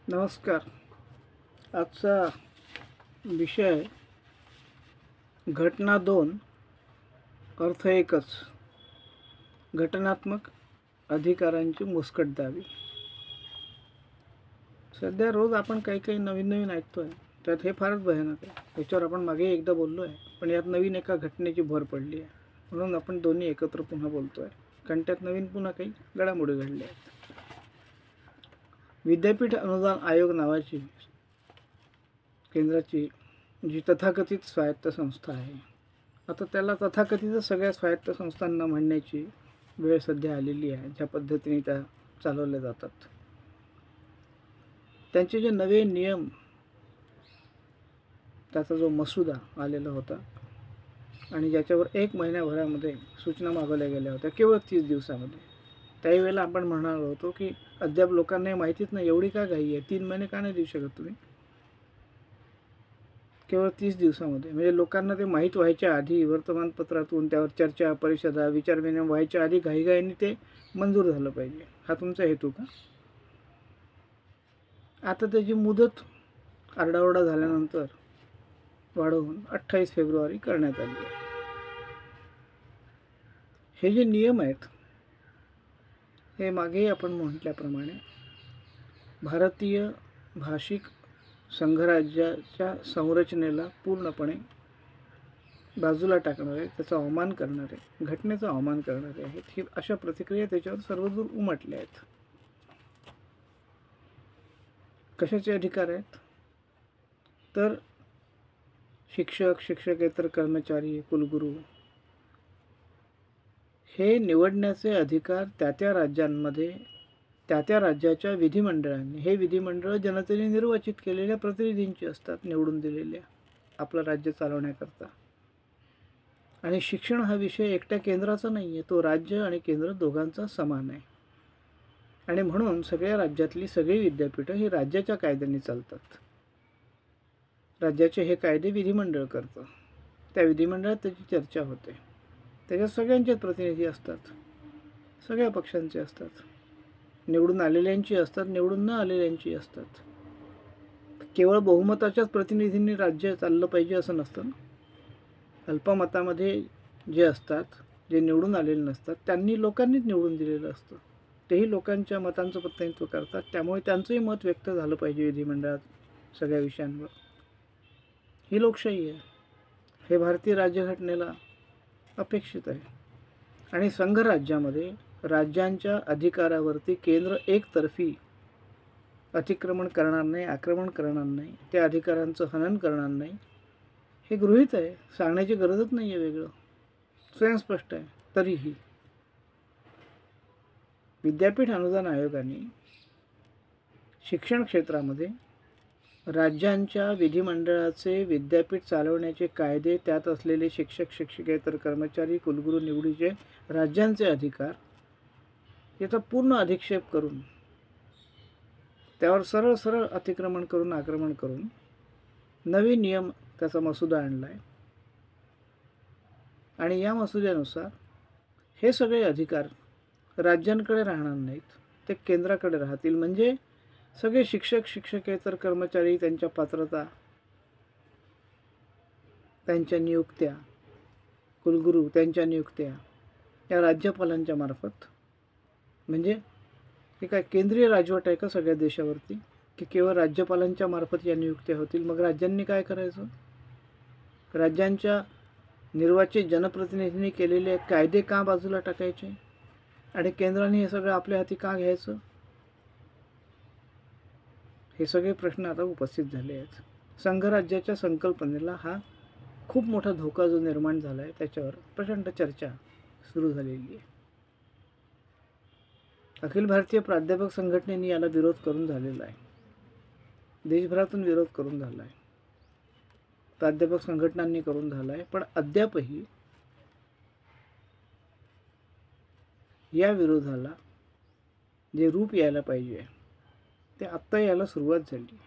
नमस्कार. आजचा विषय घटना 2 अर्थ एकच. घटनात्मक अधिकारांची मुस्कटदाबी. सध्या रोज आपण काही नवीन ऐकतोय, त्यात हे फारच भयानक आहे. याच्यावर आपण मागे एकदा बोललो आहे, पण यात नवीन एका घटनेची भर पडली आहे. म्हणून आपण दोन्ही एकत्र पुन्हा बोलतोय, कारण त्यात नवीन पुन्हा काही घडामोडी घडल्या आहेत. विद्यापीठ अनुदान आयोग नावाची केंद्राची जी तथाकथित स्वायत्त संस्था आहे, आता त्याला तथाकथित सगळ्या स्वायत्त संस्थांना म्हणण्याची वेळ सध्या आलेली आहे. ज्या पद्धतीने त्या चालवल्या जातात, त्यांचे जे नवे नियम, त्याचा जो मसुदा आलेला होता आणि ज्याच्यावर 1 महिन्याभरामध्ये सूचना मागवल्या गेल्या होत्या, केवळ 30 दिवसामध्ये. त्याही वेळेला आपण म्हणणार होतो की अद्याप लोकांना माहितीच नाही, एवढी का घाई आहे, 3 महिने का नाही देऊ शकत तुम्ही? केवळ 30 दिवसामध्ये, म्हणजे लोकांना ते माहीत व्हायच्या आधी, वर्तमानपत्रातून त्यावर चर्चा, परिषदा, विचारविनिमय व्हायच्या आधी घाईघाईने ते मंजूर झालं पाहिजे. हा तुमचा हेतू का? आता त्याची मुदत आरडाओरडा झाल्यानंतर वाढवून 28 फेब्रुवारी करण्यात आली आहे. हे जे नियम आहेत, हे मागेही आपण म्हटल्याप्रमाणे भारतीय भाषिक संघराज्याच्या संरचनेला पूर्णपणे बाजूला टाकणारे, त्याचा अवमान करणारे, घटनेचा अवमान करणारे आहेत. ही अशा प्रतिक्रिया त्याच्यावर सर्वदूर उमटल्या आहेत. कशाचे अधिकार आहेत? तर शिक्षक, शिक्षकेतर कर्मचारी, कुलगुरू हे निवडण्याचे अधिकार त्या राज्यांमध्ये त्या राज्याच्या विधिमंडळांनी, हे विधिमंडळ जनतेने निर्वाचित केलेल्या प्रतिनिधींची असतात, निवडून दिलेल्या, आपलं राज्य चालवण्याकरता. आणि शिक्षण हा विषय एकट्या केंद्राचा नाही आहे, तो राज्य आणि केंद्र दोघांचा समान आहे. आणि म्हणून सगळ्या राज्यातली सगळी विद्यापीठं ही राज्याच्या कायद्याने चालतात. राज्याचे हे कायदे विधिमंडळ करतं. त्या विधिमंडळात त्याची चर्चा होते. त्याच्यात सगळ्यांचेच प्रतिनिधी असतात, सगळ्या पक्षांचे असतात, निवडून आलेल्यांची असतात, निवडून न आलेल्यांची असतात. केवळ बहुमताच्याच प्रतिनिधींनी राज्य चाललं पाहिजे असं नसतं. अल्पमतामध्ये जे असतात, जे निवडून आलेले नसतात, त्यांनी लोकांनीच निवडून दिलेलं असतं. तेही लोकांच्या मतांचं प्रतिनिधित्व करतात, त्यामुळे त्यांचंही मत व्यक्त झालं पाहिजे विधिमंडळात सगळ्या विषयांवर. ही लोकशाही आहे. हे भारतीय राज्यघटनेला अपेक्षित आहे. आणि संघराज्यामध्ये राज्यांच्या अधिकारावरती केंद्र एकतर्फी अतिक्रमण करणार नाही, आक्रमण करणार नाही, त्या अधिकारांचं हनन करणार नाही, हे गृहीत आहे. सांगण्याची गरजच नाही आहे वेगळं, स्वयंस्पष्ट आहे. तरीही विद्यापीठ अनुदान आयोगाने शिक्षण क्षेत्रामध्ये राज्यांच्या विधिमंडळाचे विद्यापीठ चालवण्याचे कायदे, त्यात असलेले शिक्षक, शिक्षकेतर कर्मचारी, कुलगुरू निवडीचे राज्यांचे अधिकार, याचा पूर्ण अधिक्षेप करून, त्यावर सरळ सरळ अतिक्रमण करून, आक्रमण करून नवीन नियम, त्याचा मसुदा आणला आहे. आणि या मसुद्यानुसार हे सगळे अधिकार राज्यांकडे राहणार नाहीत, ते केंद्राकडे राहतील. म्हणजे सगळे शिक्षक, शिक्षकेतर कर्मचारी, त्यांच्या पात्रता, त्यांच्या नियुक्त्या, कुलगुरू त्यांच्या नियुक्त्या या राज्यपालांच्या मार्फत. म्हणजे हे काय केंद्रीय राजवट आहे का सगळ्या देशावरती, की केवळ राज्यपालांच्या मार्फत या नियुक्त्या होतील? मग राज्यांनी काय करायचं? राज्यांच्या निर्वाचित जनप्रतिनिधींनी केलेले कायदे का बाजूला टाकायचे आणि केंद्राने हे सगळं आपल्या हाती का घ्यायचं? हे सगळे प्रश्न आता उपस्थित झाले आहेत. संघराज्याच्या संकल्पनेला हा खूप मोठा धोका जो निर्माण झाला आहे, त्याच्यावर प्रचंड चर्चा सुरू झालेली आहे. अखिल भारतीय प्राध्यापक संघटनेने याला विरोध करून झालेला आहे. देशभरातून विरोध करून झाला आहे, प्राध्यापक संघटनांनी करून झाला आहे. पण अद्यापही या विरोधाला जे रूप यायला पाहिजे ते आत्ता यायला सुरुवात झाली.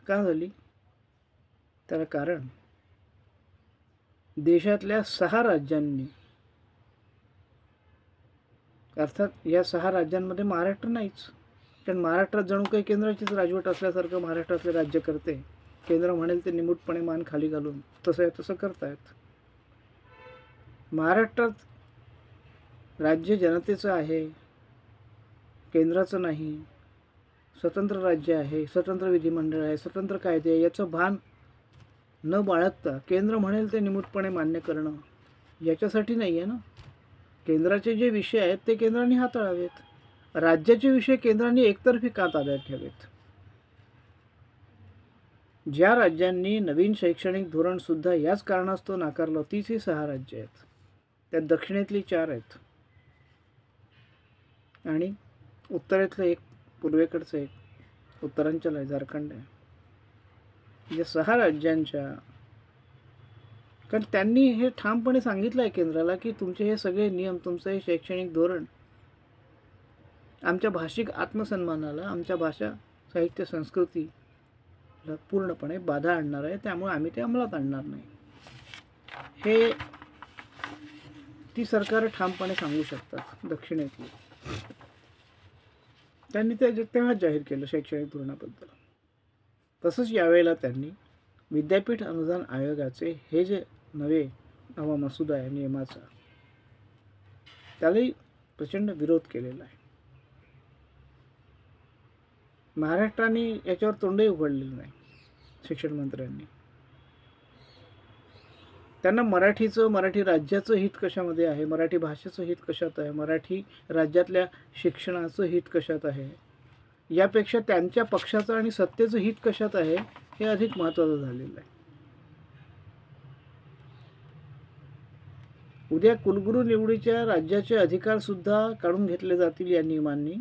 का झाली? त्याला कारण देशातल्या 6 राज्यांनी, अर्थात या 6 राज्यांमध्ये महाराष्ट्र नाहीच, कारण महाराष्ट्रात जणू काही केंद्राचीच राजवट असल्यासारखं महाराष्ट्रातले राज्य करते. केंद्र म्हणेल ते निमूटपणे मान खाली घालून तसं करतायत. महाराष्ट्रात राज्य जनतेचं आहे, केंद्राचं नाही. स्वतंत्र राज्य आहे, स्वतंत्र विधिमंडळ आहे, स्वतंत्र कायदे आहे, याचं भान न बाळगता केंद्र म्हणेल ते निमूटपणे मान्य करणं याच्यासाठी नाही आहे ना. केंद्राचे जे विषय आहेत ते केंद्राने हाताळावेत. राज्याचे विषय केंद्राने एकतर्फी का ताब्यात ठेवेत? ज्या राज्यांनी नवीन शैक्षणिक धोरण सुद्धा याच कारणास्तव नाकारलं तीच ही 6 राज्य आहेत. त्यात दक्षिणेतली 4 आहेत आणि उत्तरेतलं 1, पूर्वेकडचं 1, उत्तरांचल आहे, झारखंड आहे. या 6 राज्यांच्या, कारण त्यांनी हे ठामपणे सांगितलं आहे केंद्राला की तुमचे हे सगळे नियम, तुमचं हे शैक्षणिक धोरण आमच्या भाषिक आत्मसन्मानाला, आमच्या भाषा साहित्य संस्कृतीला पूर्णपणे बाधा आणणार आहे, त्यामुळे आम्ही ते अंमलात आणणार नाही. हे ती सरकार ठामपणे सांगू शकतात दक्षिणेतली. त्यांनी ते तेव्हाच जाहीर केलं शैक्षणिक धोरणाबद्दल. तसंच यावेळेला त्यांनी विद्यापीठ अनुदान आयोगाचे हे जे नवा मसुदा आहे नियमाचा, त्यालाही प्रचंड विरोध केलेला आहे. महाराष्ट्राने याच्यावर तोंडही उघडलेलं नाही. शिक्षण मंत्र्यांनी त्यांना मराठी राज्याचं हित कशामध्ये आहे, मराठी भाषेचं हित कशात आहे, मराठी राज्यातल्या शिक्षणाचं हित कशात आहे, यापेक्षा त्यांच्या पक्षाचं आणि सत्तेचं हित कशात आहे हे अधिक महत्त्वाचं झालेलं आहे. उद्या कुलगुरू निवडीच्या राज्याचे अधिकार सुद्धा काढून घेतले जातील या नियमांनी,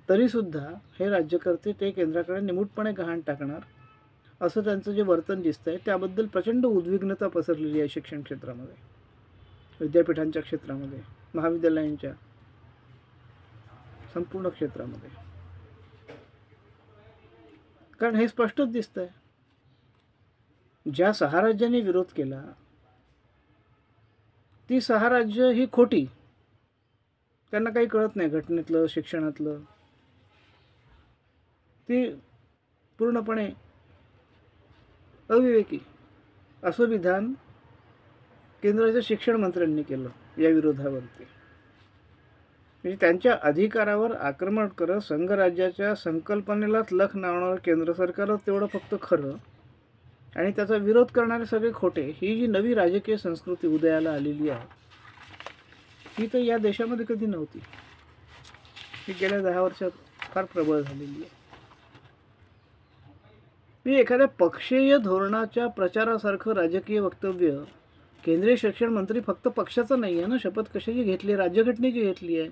तरीसुद्धा हे राज्यकर्ते ते केंद्राकडे निमूटपणे गहाण टाकणार असं त्यांचं जे वर्तन दिसतंय त्याबद्दल प्रचंड उद्विग्नता पसरलेली आहे शिक्षण क्षेत्रामध्ये, विद्यापीठांच्या क्षेत्रामध्ये, महाविद्यालयांच्या संपूर्ण क्षेत्रामध्ये. कारण हे स्पष्टच दिसतंय, ज्या 6 राज्यांनी विरोध केला ती 6 राज्य ही खोटी, त्यांना काही कळत नाही घटनेतलं, शिक्षणातलं. ती पूर्णपणे अविवेकी असं विधान केंद्राच्या शिक्षण मंत्र्यांनी केलं या विरोधावरती. म्हणजे त्यांच्या अधिकारावर आक्रमण करत संघराज्याच्या संकल्पनेलाच लख लावणारं केंद्र सरकारच तेवढं फक्त खरं आणि त्याचा विरोध करणारे सगळे खोटे. ही जी नवी राजकीय संस्कृती उदयाला आलेली आहे ही तर या देशामध्ये कधी नव्हती. ही गेल्या 10 वर्षात फार प्रबळ झालेली आहे. मी एखाद्या पक्षीय धोरणाच्या प्रचारासारखं राजकीय वक्तव्य, केंद्रीय शिक्षण मंत्री फक्त पक्षाचं नाही आहे ना, शपथ कशाची घेतली, राज्यघटनेची घेतली आहे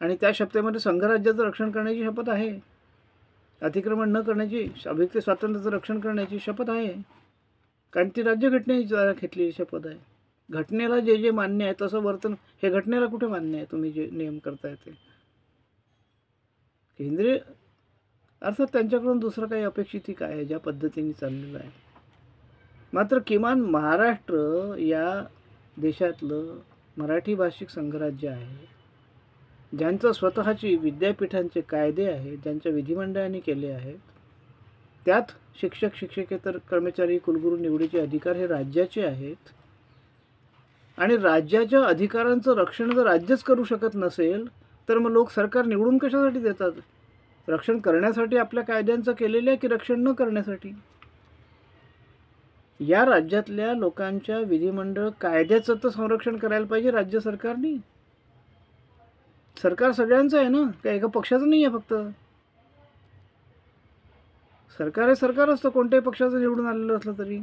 आणि त्या शपथेमध्ये संघराज्याचं रक्षण करण्याची शपथ आहे, अतिक्रमण न करण्याची, अभिव्यक्ती स्वातंत्र्याचं रक्षण करण्याची शपथ आहे, कारण ती राज्यघटनेची घेतलेली शपथ आहे. घटनेला जे जे मान्य आहे तसं वर्तन हे घटनेला कुठे मान्य आहे? तुम्ही जे नियम करताय ते केंद्रीय, अर्थात त्यांच्याकडून दुसरं काही अपेक्षित काय आहे ज्या पद्धतीने चाललेलं आहे. मात्र किमान महाराष्ट्र या देशातलं मराठी भाषिक संघराज्य आहे, ज्यांचं स्वतःची विद्यापीठांचे कायदे आहेत, ज्यांच्या विधिमंडळाने केले आहेत, त्यात शिक्षक शिक्षकेतर कर्मचारी कुलगुरू निवडीचे अधिकार हे राज्याचे आहेत आणि राज्याच्या अधिकारांचं रक्षण जर राज्यच करू शकत नसेल तर मग लोक सरकार निवडून कशासाठी देतात? रक्षण करण्यासाठी आपल्या कायद्यांचं केलेलं आहे की रक्षण न करण्यासाठी? या राज्यातल्या लोकांच्या विधिमंडळ कायद्याचं तर संरक्षण करायला पाहिजे राज्य सरकारनी. सरकार सगळ्यांचं आहे ना, काय एका पक्षाचं नाही आहे फक्त. सरकार हे सरकार असतं, कोणत्याही पक्षाचं निवडून आलेलं असलं तरी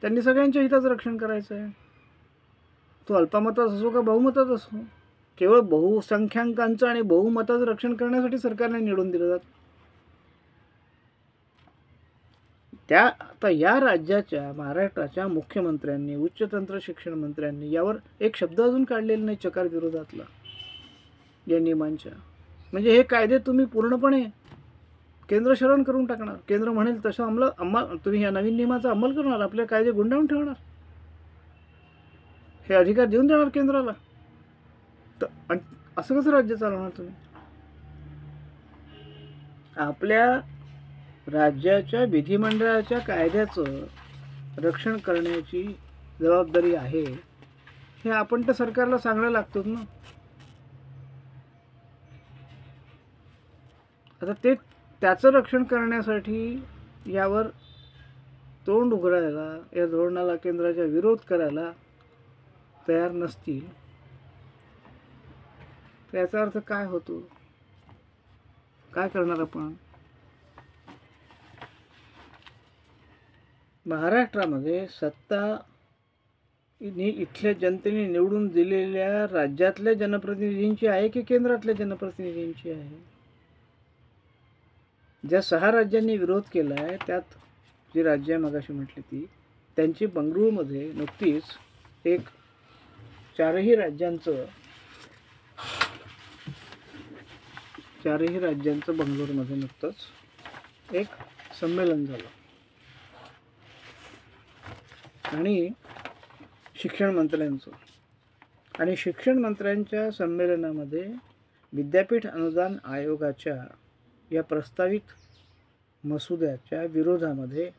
त्यांनी सगळ्यांच्या हिताचं रक्षण करायचं आहे. तो अल्पमतात असो का बहुमतात असो, केवळ बहुसंख्याकांचं आणि बहुमताचं रक्षण करण्यासाठी सरकारने निवडून दिलं जात. आता या राज्याच्या, महाराष्ट्राच्या मुख्यमंत्र्यांनी, उच्चतंत्र शिक्षण मंत्र्यांनी यावर एक शब्द अजून काढलेला नाही चकार विरोधातला या नियमांच्या. म्हणजे हे कायदे तुम्ही पूर्णपणे केंद्र शरण करून टाकणार, केंद्र म्हणेल तसं तुम्ही या नवीन नियमाचा अंमल करणार, आपले कायदे गुंडाळून ठेवणार, हे अधिकार देऊन देणार केंद्राला. तर असं कसं राज्य चालवणार तुम्ही? आपल्या राज्याच्या विधिमंडळाच्या कायद्याचं रक्षण करण्याची जबाबदारी आहे, हे आपण तर सरकारला सांगायला लागतोच ना. आता ते त्याचं रक्षण करण्यासाठी यावर तोंड उघडायला, या धोरणाला केंद्राचा विरोध करायला तयार नसतील, तर याचा अर्थ काय होतो? काय करणार आपण? महाराष्ट्रामध्ये सत्ता इथल्या जनतेने निवडून दिलेल्या राज्यातल्या जनप्रतिनिधींची आहे की केंद्रातल्या जनप्रतिनिधींची आहे? ज्या 6 राज्यांनी विरोध केला आहे त्यात जी राज्य मगाशी म्हटली ती, त्यांची बंगळुरूमध्ये नुकतीच एक चारही राज्यांचं बंगळुरूमध्ये नुकतंच एक संमेलन झालं आणि शिक्षण मंत्र्यांच्या संमेलनामध्ये विद्यापीठ अनुदान आयोगाच्या या प्रस्तावित मसुद्याच्या विरोधामध्ये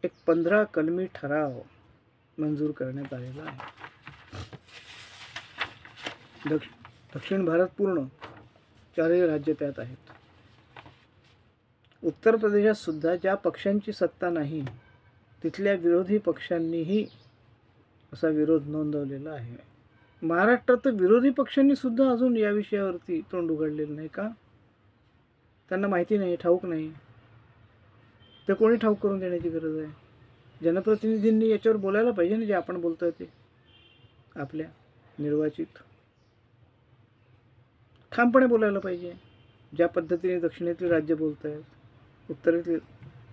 एक 15 कलमी ठराव मंजूर करण्यात आलेला आहे. दक्षिण भारत पूर्ण 4ही राज्य त्यात आहेत. उत्तर प्रदेशात सुद्धा ज्या पक्षांची सत्ता नाही तिथल्या विरोधी पक्षांनीही असा विरोध नोंदवलेला आहे. महाराष्ट्रात विरोधी पक्षांनी सुद्धा अजून या विषयावरती तोंड उघडलेलं नाही का? त्यांना माहिती नाही, ठाऊक नाही. ते कोणी ठाऊक करून देण्याची गरज आहे? जनप्रतिनिधींनी याच्यावर बोलायला पाहिजे ना, जे आपण बोलतोय ते आपल्या निर्वाचित ठामपणे बोलायला पाहिजे. ज्या पद्धतीने दक्षिणेतील राज्य बोलत आहेत, उत्तरेतील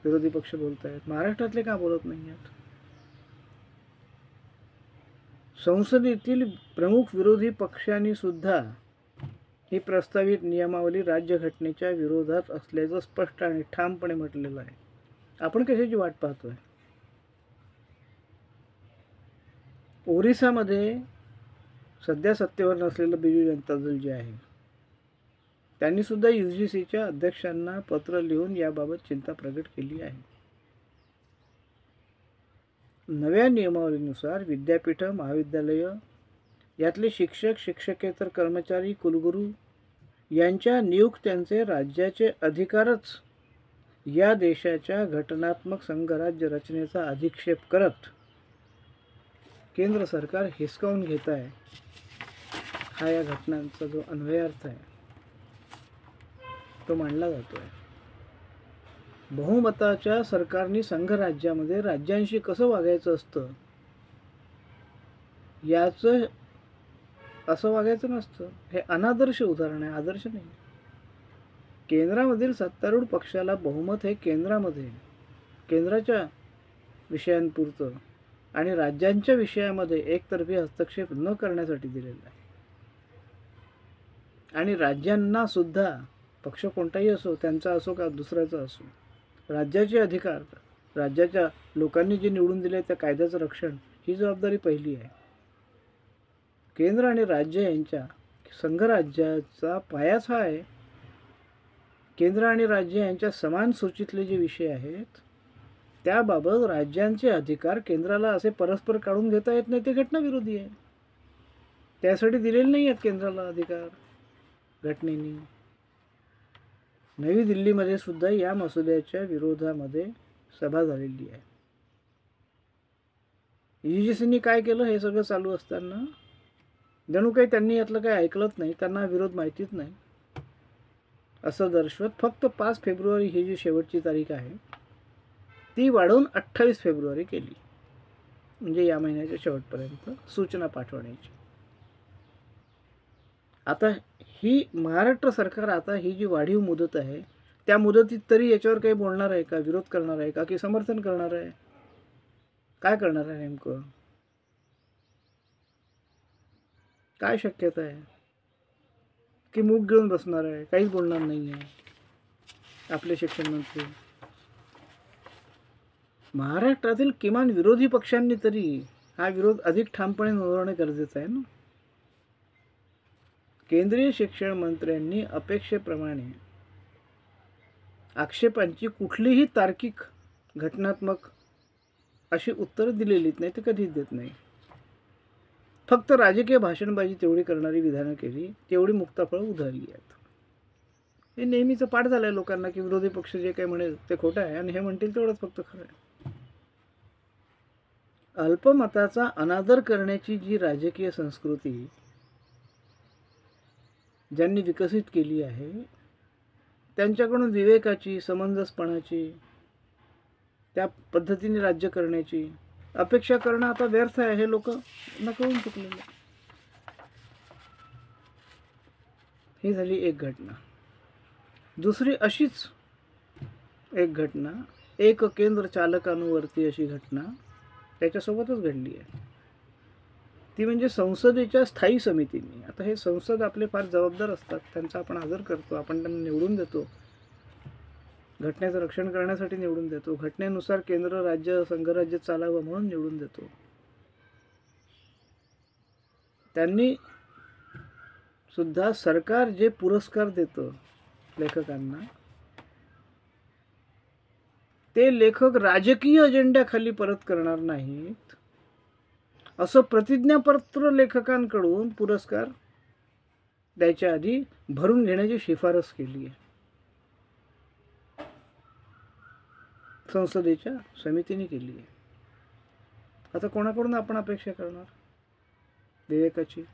विरोधी पक्ष बोलत आहेत, महाराष्ट्रातले का बोलत नाही आहेत? संसदेतील प्रमुख विरोधी पक्षांनी सुद्धा ही प्रस्तावित नियमावली राज्यघटनेच्या विरोधात असल्याचं स्पष्ट आणि ठामपणे म्हटलेलं आहे. आपण कशाची वाट पाहतोय? ओरिसामध्ये सध्या सत्तेवर नसलेलं बिजू जनता दल जे आहे त्यांनी सुद्धा UGCच्या अध्यक्षांना पत्र लिहून याबाबत चिंता प्रकट केली आहे. नव्या नियमावलीनुसार विद्यापीठं, महाविद्यालयं यातले शिक्षक, शिक्षकेतर कर्मचारी, कुलगुरू यांच्या नियुक्त्यांचे राज्याचे अधिकारच या देशाच्या घटनात्मक संघराज्य रचनेचा अधिक्षेप करत केंद्र सरकार हिसकावून घेत आहे. हा या घटनांचा जो अन्वयार्थ आहे तो मांडला जातोय. बहुमताच्या सरकारने संघराज्यामध्ये राज्यांशी कसं वागायचं असतं याचं असं वागायचं नसतं. हे अनादर्श उदाहरण आहे, आदर्श नाही. केंद्रामधील सत्तारूढ पक्षाला बहुमत हे केंद्राच्या विषयांपुरतं आणि राज्यांच्या विषयामध्ये एकतर्फी हस्तक्षेप न करण्यासाठी दिलेला आहे. आणि राज्यांना सुद्धा, पक्ष कोणताही असो, त्यांचा असो का दुसऱ्याचा असो, राज्याचे अधिकार, राज्याच्या लोकांनी जे निवडून दिले त्या कायद्याचं रक्षण, ही जबाबदारी पहिली आहे. केंद्र आणि राज्य यांच्या संघराज्याचा पायाच हा आहे. केंद्र आणि राज्य यांच्या समान सूचीतले जे विषय आहेत त्याबाबत राज्यांचे अधिकार केंद्राला असे परस्पर काढून घेता येत नाही, ते घटनाविरोधी आहे. त्यासाठी दिलेले नाही आहेत केंद्राला अधिकार घटनेने. नवी दिल्लीमध्ये सुद्धा या मसुद्याच्या विरोधामध्ये सभा झालेली आहे. UGCनी काय केलं हे सगळं चालू असताना जणू काही त्यांनी यातलं काही ऐकलंच नाही, त्यांना विरोध माहितीच नाही असं दर्शवत फक्त 5 फेब्रुवारी ही जी शेवटची तारीख आहे ती वाढवून 28 फेब्रुवारी केली. म्हणजे या महिन्याच्या शेवटपर्यंत सूचना पाठवण्याची. आता ही महाराष्ट्र सरकार आता ही जी वाढीव मुदत आहे त्या मुदतीत तरी याच्यावर काही बोलणार आहे का, विरोध करणार आहे का, की समर्थन करणार आहे? काय करणार आहे नेमकं? काय शक्यता आहे? की मूग घेऊन बसणार आहे, काहीच बोलणार नाही आहे आपले शिक्षण मंत्री? महाराष्ट्रातील किमान विरोधी पक्षांनी तरी हा विरोध अधिक ठामपणे नोंदवणे गरजेचं आहे ना. केंद्रीय शिक्षण मंत्र्यांनी अपेक्षेप्रमाणे आक्षेपांची कुठलीही तार्किक घटनात्मक अशी उत्तरं दिलेलीच नाही, ते कधीच देत नाही. फक्त राजकीय भाषणबाजी तेवढी करणारी विधानं केली, तेवढी मुक्ताफळं उधळली आहेत. हे नेहमीचं पाठ झालं आहे लोकांना की विरोधी पक्ष जे काही म्हणेल ते खोटं आहे आणि हे म्हणतील तेवढंच फक्त खरं आहे. अल्पमताचा अनादर करण्याची जी राजकीय संस्कृती ज्यांनी विकसित केली आहे, त्यांच्याकडून विवेकाची, समंजसपणाची, त्या पद्धतीने राज्य करण्याची अपेक्षा करणं आता व्यर्थ आहे, हे लोक नकळून चुकलेले. ही झाली एक घटना. दुसरी अशीच एक घटना, एक केंद्र चालकांवरती अशी घटना त्याच्यासोबतच घडली आहे. ती म्हणजे संसदेच्या स्थायी समितीने. आता हे संसद आपले फार जबाबदार असतात, त्यांचा आपण आदर करतो, आपण त्यांना निवडून देतो, घटनेचं रक्षण करण्यासाठी निवडून देतो, घटनेनुसार केंद्र राज्य संघराज्य चालावं म्हणून निवडून देतो. त्यांनी सुद्धा सरकार जे पुरस्कार देतं लेखकांना, ते लेखक राजकीय अजेंड्याखाली परत करणार नाहीत असं प्रतिज्ञापत्र लेखकांकडून पुरस्कार द्यायच्या आधी भरून घेण्याची शिफारस केली आहे संसदेच्या समितीने केली आहे. आता कोणाकडून आपण अपेक्षा करणार विवेकाची?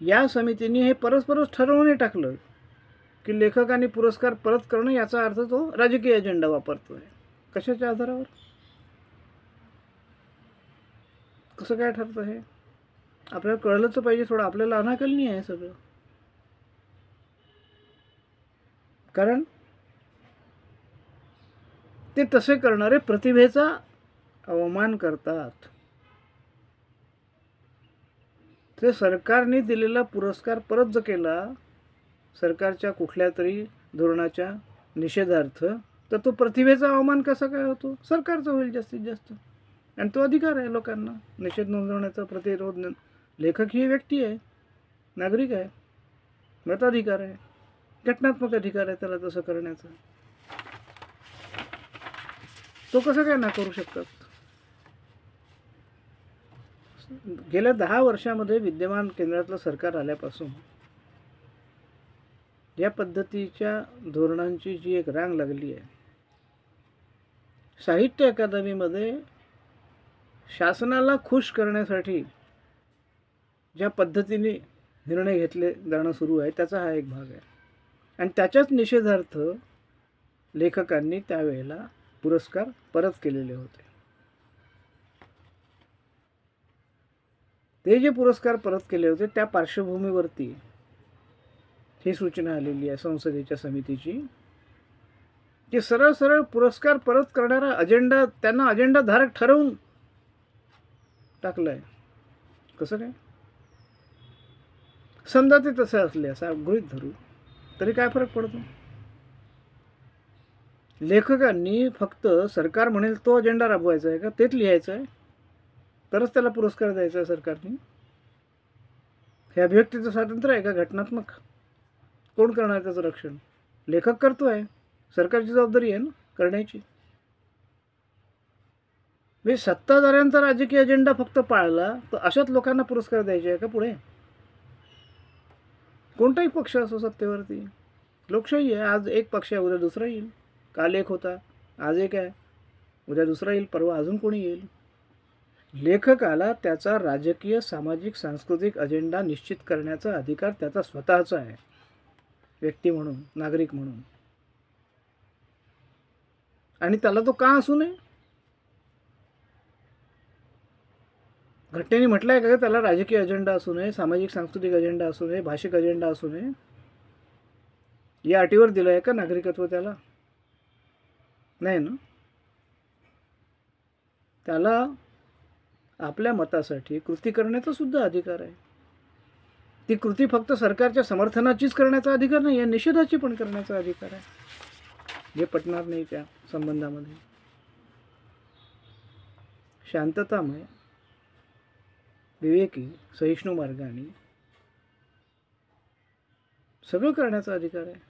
या समितीने हे परस्परच ठरवून टाकलं की लेखकांनी पुरस्कार परत करणं याचा अर्थ तो राजकीय अजेंडा वापरतोय. कशाच्या आधारावर? कसं काय ठरतं हे? आपल्याला कळलं तर पाहिजे थोडं. आपल्याला अनाकलनी आहे सगळं. कारण ते तसे करणारे प्रतिभेचा अवमान करतात. ते सरकारने दिलेला पुरस्कार परत जर केला सरकारच्या कुठल्या तरी धोरणाच्या निषेधार्थ, तर तो प्रतिभेचा अवमान कसा काय होतो? सरकारचा होईल जास्तीत जास्त. आणि तो अधिकार आहे लोकांना निषेध नोंदवण्याचा, प्रतिरोध. लेखक ही व्यक्ती आहे, नागरिक आहे, मताधिकार आहे, घटनात्मक अधिकार आहे त्याला तसं करण्याचा. तो कसं काय नाकारू शकतात? गेल्या 10 वर्षामध्ये विद्यमान केंद्रातलं सरकार आल्यापासून या पद्धतीच्या धोरणांची जी एक रांग लागली आहे. साहित्य अकादमीमध्ये शासनाला खुश करण्यासाठी ज्या पद्धतीने निर्णय घेतले जाणं सुरू आहे त्याचा हा एक भाग आहे. आणि त्याच्याच निषेधार्थ लेखकांनी त्यावेळेला पुरस्कार परत केलेले होते. ते जे पुरस्कार परत केले होते त्या पार्श्वभूमीवरती ही सूचना आलेली आहे संसदेच्या समितीची की सरळ सरळ पुरस्कार परत करणारा अजेंडा त्यांना अजेंडा धारक ठरवून टाकलाय. कसं काय? समजा ते तसं असले असं गृहीत धरू तरी काय फरक पडतो? लेखकांनी फक्त सरकार म्हणेल तो अजेंडा राबवायचा आहे का तेच लिहायचं आहे तरच त्याला पुरस्कार द्यायचा आहे सरकारने? हे अभिव्यक्तीचं स्वातंत्र्य आहे का घटनात्मक? कोण करणार त्याचं रक्षण? लेखक करतोय, सरकारची जबाबदारी आहे ना करण्याची. म्हणजे सत्ताधाऱ्यांचा राजकीय अजेंडा फक्त पाळला तर अशाच लोकांना पुरस्कार द्यायचे आहे का पुढे? कोणताही पक्ष असो सत्तेवरती, लोकशाही आहे. आज एक पक्ष आहे, उद्या दुसरा येईल. काल एक होता, आज एक आहे, उद्या दुसरा येईल, परवा अजून कोणी येईल. लेखकाला त्याचा राजकीय, सामाजिक, सांस्कृतिक अजेंडा निश्चित करण्याचा अधिकार त्याचा स्वतःचा आहे, व्यक्ती म्हणून, नागरिक म्हणून. आणि त्याला तो का असू नये? घटनेने म्हटलं आहे का त्याला राजकीय अजेंडा असू नये, सामाजिक सांस्कृतिक अजेंडा असू नये, भाषिक अजेंडा असू नये? या अटीवर दिलं आहे का नागरिकत्व त्याला? नाही ना. त्याला आपल्या मतासाठी कृती करण्याचा सुद्धा अधिकार आहे. ती कृती फक्त सरकारच्या समर्थनाचीच करण्याचा अधिकार नाही आहे, निषेधाची पण करण्याचा अधिकार आहे, जे पटणार नाही त्या संबंधामध्ये. शांततामय, विवेकी, सहिष्णू मार्गाने सगळं करण्याचा अधिकार आहे.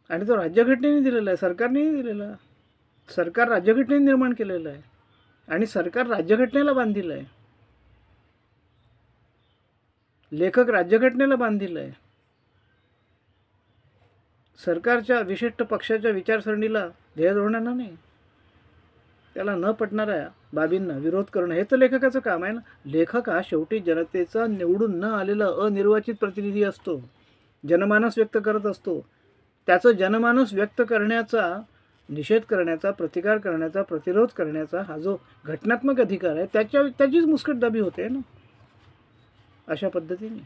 आणि तो राज्यघटनेने दिलेला आहे, सरकारनेही दिलेला आहे. सरकार राज्यघटनेने निर्माण केलेलं आहे आणि सरकार राज्यघटनेला बांधील आहे. लेखक राज्यघटनेला बांधील आहे. सरकारच्या विशिष्ट पक्षाच्या विचारसरणीला, ध्येयधोरणांना नाही. त्याला न पटणाऱ्या बाबींना विरोध करणं हे तर लेखकाचं काम आहे ना. लेखक हा शेवटी जनतेचा निवडून न आलेला अनिर्वाचित प्रतिनिधी असतो. जनमानस व्यक्त करत असतो. त्याचं जनमानस व्यक्त करण्याचा, निषेध करण्याचा, प्रतिकार करण्याचा, प्रतिरोध करण्याचा हा जो घटनात्मक अधिकार आहे त्याचीच मुस्कटदाबी होते ना अशा पद्धतीने.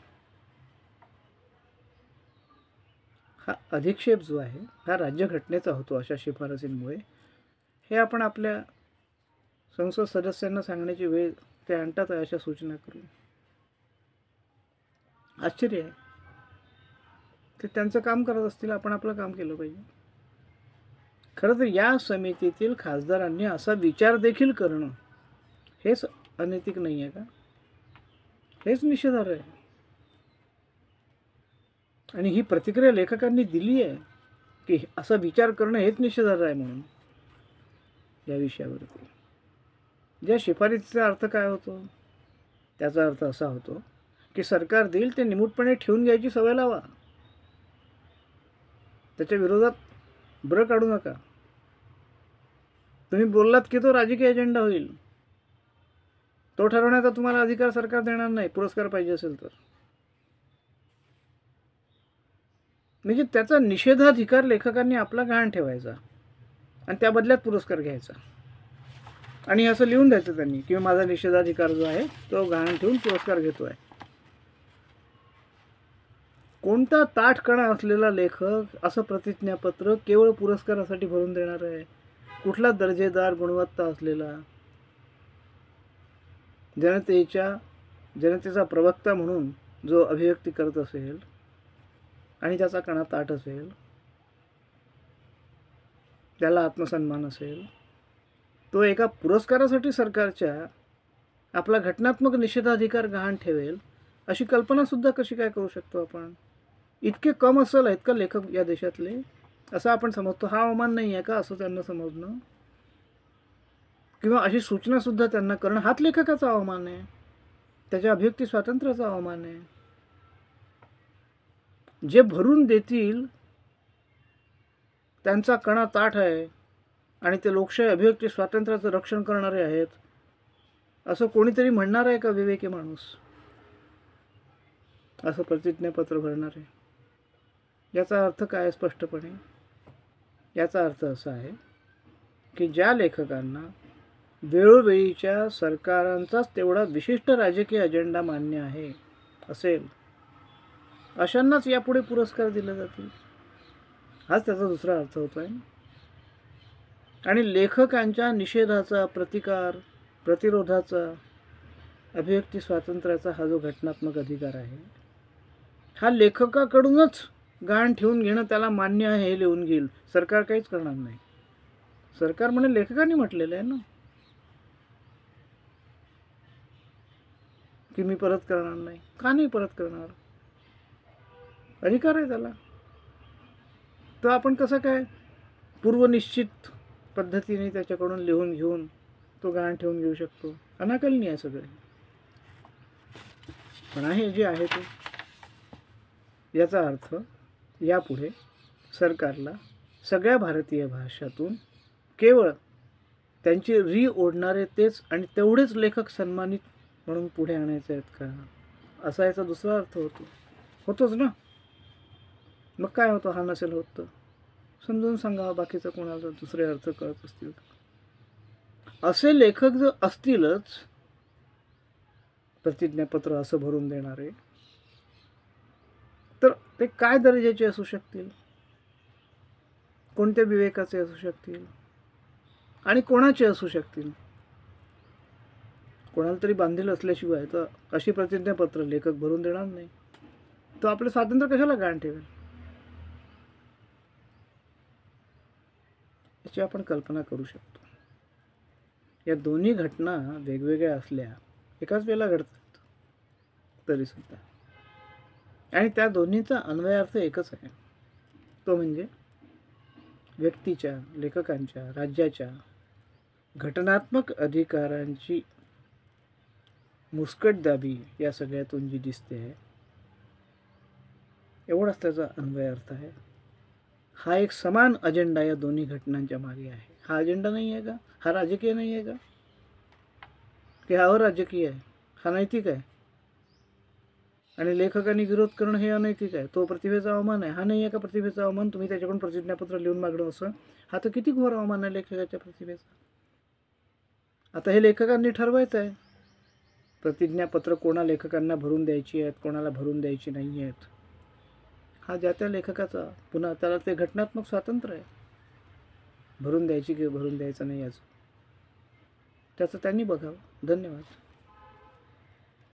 हा अधिक्षेप जो आहे हा राज्यघटनेचा होतो अशा शिफारसींमुळे. हे आपण आपल्या संसद सदस्यांना सांगण्याची वेळ ते आणतात अशा सूचना करून. आश्चर्य आहे. ते त्यांचं काम करत असतील, आपण आपलं काम केलं पाहिजे. खरं तर या समितीतील खासदारांनी असा विचार देखील करणं हेच अनैतिक नाही आहे का? हेच निषेधार्ह आहे. आणि ही प्रतिक्रिया लेखकांनी दिली आहे की असा विचार करणं हेच निषेधार्ह आहे म्हणून या विषयावरती. ज्या शिफारसीचा अर्थ काय होतो? त्याचा अर्थ असा होतो की सरकार देईल ते निमूटपणे ठेवून घ्यायची सवय लावा. त्याच्या विरोधात ब्र काढू नका. तुम्ही बोललात की तो राजकीय एजेंडा होईल, तो ठरवण्याचा तुम्हाला अधिकार सरकार देणार नाही, पुरस्कार पाहिजे असेल तर. म्हणजे त्याचा निषेधाधिकार लेखकांनी आपला गहाण ठेवायचा आणि त्या बदल्यात पुरस्कार घ्यायचा आणि असं लिहून द्यायचं त्यांनी की माझा निषेधाधिकार जो आहे तो गहाण ठेवून पुरस्कार घेतोय. कोणता ताठकणा असलेला लेखक असं प्रतिज्ञापत्र केवळ पुरस्कारासाठी भरून देणार आहे? कुठला दर्जेदार गुणवत्ता असलेला जनतेचा प्रवक्ता म्हणून जो अभिव्यक्ती करत असेल आणि त्याचा कणा ताठ असेल, त्याला आत्मसन्मान असेल, तो एका पुरस्कारासाठी सरकारच्या आपला घटनात्मक निषेधाधिकार गहाण ठेवेल अशी कल्पना सुद्धा कशी काय करू शकतो आपण? इतके कम असेल आहेत का लेखक या देशातले असं आपण समजतो? हा अवमान नाही आहे का असं त्यांना समजणं किंवा अशी सूचना सुद्धा त्यांना करणं हाच लेखकाचा अवमान आहे, त्याच्या अभिव्यक्ती स्वातंत्र्याचा अवमान आहे. जे भरून देतील त्यांचा कणा ताठ आहे आणि ते लोकशाही अभिव्यक्ती स्वातंत्र्याचं रक्षण करणारे आहेत असं कोणीतरी म्हणणार आहे का विवेकी माणूस? असं प्रतिज्ञापत्र भरणार आहे. याचा अर्थ काय? स्पष्टपणे याचा अर्थ असा आहे की ज्या लेखकांना वेळोवेळीच्या सरकारांचाच तेवढा विशिष्ट राजकीय अजेंडा मान्य आहे असेल अशांनाच यापुढे पुरस्कार दिले जातील. हाच त्याचा दुसरा अर्थ होतो आहे. आणि लेखकांच्या निषेधाचा, प्रतिकार, प्रतिरोधाचा, अभिव्यक्ती स्वातंत्र्याचा हा जो घटनात्मक अधिकार आहे हा लेखकाकडूनच गहाण ठेवून घेणं त्याला मान्य आहे हे लिहून घेईल. सरकार काहीच करणार नाही. सरकार म्हणे लेखकांनी म्हटलेलं आहे ना की मी परत करणार नाही. का नाही परत करणार? अधिकार आहे त्याला. तर आपण कसं काय पूर्वनिश्चित पद्धतीने त्याच्याकडून लिहून घेऊन तो गहाण ठेवून घेऊ शकतो? अनाकलनीय आहे सगळे. पण आहे जे आहे ते. याचा अर्थ यापुढे सरकारला सगळ्या भारतीय भाषातून केवळ त्यांची री ओढणारे तेच आणि तेवढेच लेखक सन्मानित म्हणून पुढे आणायचे आहेत का? असा याचा दुसरा अर्थ होतोच ना. मग काय होतं? हा नसेल होत तर समजून सांगा बाकीचं कोणाला दुसरे अर्थ कळत असतील. असे लेखक जर असतीलच प्रतिज्ञापत्र असं भरून देणारे, तर ते काय दर्जाचे असू शकतील? कोणत्या विवेकाचे असू शकतील आणि कोणाचे असू शकतील? कोणाला तरी बांधील असल्याशिवाय तर अशी प्रतिज्ञापत्र लेखक भरून देणार नाही. तो आपलं स्वातंत्र्य कशाला गहाण ठेवेल? याची आपण कल्पना करू शकतो. या दोन्ही घटना वेगवेगळ्या असल्या, एकाच वेळेला घडतात तरी सुद्धा, आणि त्या दोन्हीचा अन्वयार्थ एकच आहे. तो म्हणजे व्यक्तीच्या, लेखकांच्या, राज्याच्या घटनात्मक अधिकारांची मुस्कटदाबी या सगळ्यातून जी दिसते आहे, एवढाच त्याचा अन्वय अर्थ आहे. हा एक समान अजेंडा या दोन्ही घटनांच्या मागे आहे. हा अजेंडा नाही आहे का? हा राजकीय नाही आहे का? की हा अराजकीय आहे? हा नैतिक आहे? आणि लेखकांनी विरोध करणं हे अनैतिक आहे, तो प्रतिभेचा अवमान आहे. हा नाही आहे का प्रतिभेचा अवमान? तुम्ही त्याच्याकडून प्रतिज्ञापत्र लिहून मागणं असं, हा तर किती घोर अवमान आहे लेखकाच्या प्रतिभेचा. आता हे लेखकांनी ठरवायचं आहे, प्रतिज्ञापत्र कोणा लेखकांना भरून द्यायची आहेत, कोणाला भरून द्यायची नाही आहेत. हा ज्या त्या लेखकाचा, पुन्हा त्याला ते घटनात्मक स्वातंत्र्य आहे, भरून द्यायची किंवा भरून द्यायचं नाही याचं, त्याचं त्यांनी बघावं. धन्यवाद.